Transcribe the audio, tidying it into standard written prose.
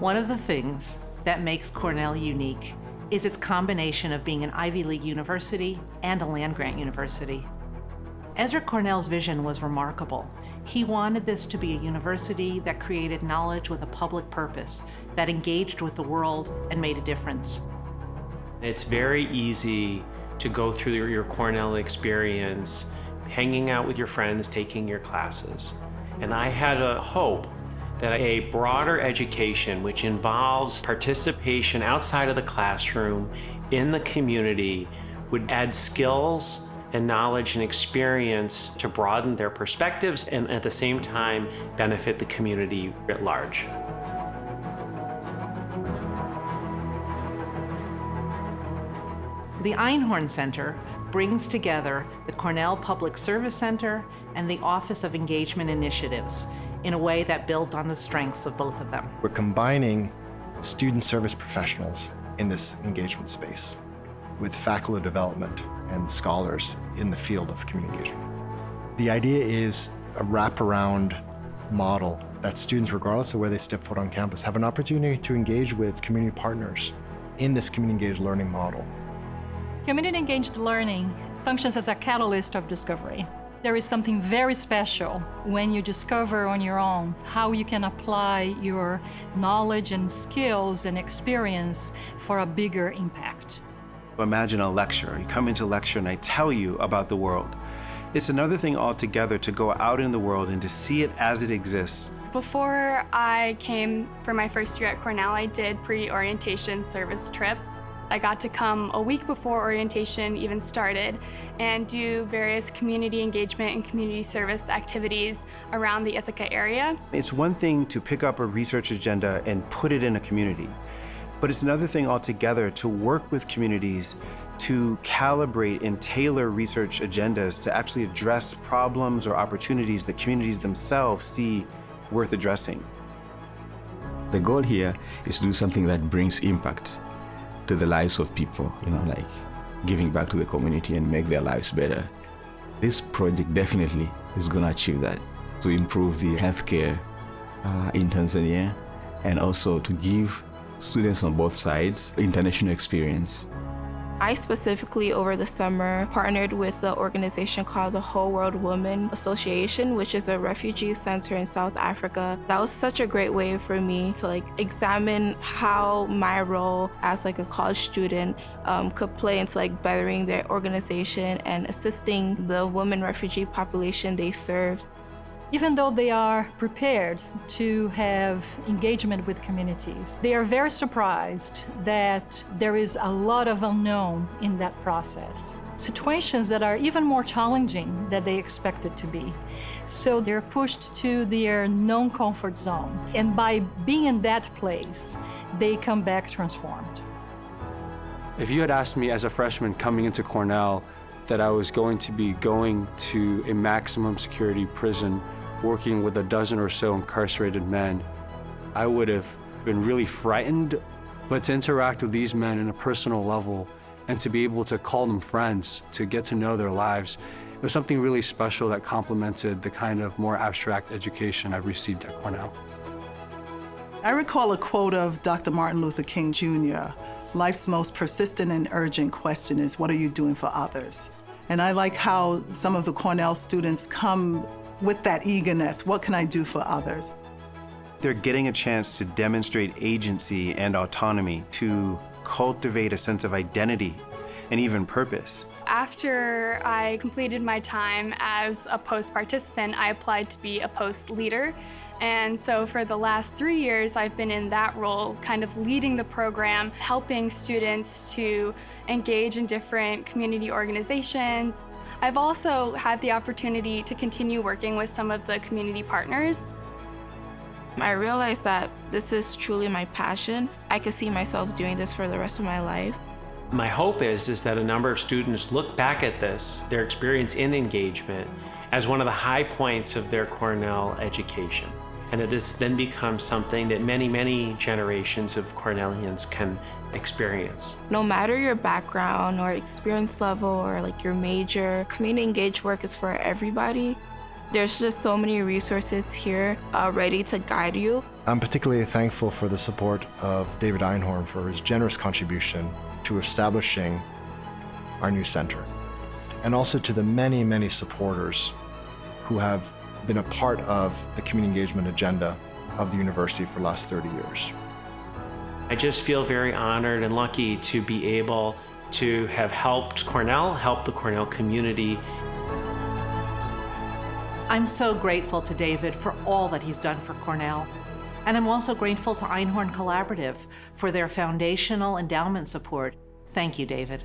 One of the things that makes Cornell unique is its combination of being an Ivy League university and a land-grant university. Ezra Cornell's vision was remarkable. He wanted this to be a university that created knowledge with a public purpose, that engaged with the world and made a difference. It's very easy to go through your Cornell experience, hanging out with your friends, taking your classes. And I had a hope that a broader education, which involves participation outside of the classroom, in the community, would add skills and knowledge and experience to broaden their perspectives and at the same time benefit the community at large. The Einhorn Center brings together the Cornell Public Service Center and the Office of Engagement Initiatives in a way that builds on the strengths of both of them. We're combining student service professionals in this engagement space with faculty development and scholars in the field of community engagement. The idea is a wraparound model that students, regardless of where they step foot on campus, have an opportunity to engage with community partners in this community engaged learning model. Community engaged learning functions as a catalyst of discovery. There is something very special when you discover on your own how you can apply your knowledge and skills and experience for a bigger impact. Imagine a lecture. You come into lecture and I tell you about the world. It's another thing altogether to go out in the world and to see it as it exists. Before I came for my first year at Cornell, I did pre-orientation service trips. I got to come a week before orientation even started and do various community engagement and community service activities around the Ithaca area. It's one thing to pick up a research agenda and put it in a community, but it's another thing altogether to work with communities to calibrate and tailor research agendas to actually address problems or opportunities that communities themselves see worth addressing. The goal here is to do something that brings impact to the lives of people, like giving back to the community and make their lives better. This project definitely is going to achieve that, to improve the healthcare in Tanzania and also to give students on both sides international experience. I specifically, over the summer, partnered with the organization called the Whole World Women Association, which is a refugee center in South Africa. That was such a great way for me to examine how my role as a college student could play into bettering their organization and assisting the women refugee population they served. Even though they are prepared to have engagement with communities, they are very surprised that there is a lot of unknown in that process. Situations that are even more challenging than they expected to be. So they're pushed to their known comfort zone. And by being in that place, they come back transformed. If you had asked me as a freshman coming into Cornell that I was going to be going to a maximum security prison working with a dozen or so incarcerated men, I would have been really frightened. But to interact with these men on a personal level and to be able to call them friends, to get to know their lives, it was something really special that complemented the kind of more abstract education I've received at Cornell. I recall a quote of Dr. Martin Luther King Jr. Life's most persistent and urgent question is, what are you doing for others? And I like how some of the Cornell students come with that eagerness. What can I do for others? They're getting a chance to demonstrate agency and autonomy, to cultivate a sense of identity and even purpose. After I completed my time as a post participant, I applied to be a post leader. And so for the last 3 years, I've been in that role, kind of leading the program, helping students to engage in different community organizations. I've also had the opportunity to continue working with some of the community partners. I realized that this is truly my passion. I could see myself doing this for the rest of my life. My hope is that a number of students look back at this, their experience in engagement, as one of the high points of their Cornell education. And that this then becomes something that many, many generations of Cornellians can experience. No matter your background or experience level or your major, community engaged work is for everybody. There's just so many resources here ready to guide you. I'm particularly thankful for the support of David Einhorn for his generous contribution to establishing our new center, and also to the many, many supporters who have been a part of the community engagement agenda of the university for the last 30 years. I just feel very honored and lucky to be able to have helped Cornell, help the Cornell community. I'm so grateful to David for all that he's done for Cornell. And I'm also grateful to Einhorn Collaborative for their foundational endowment support. Thank you, David.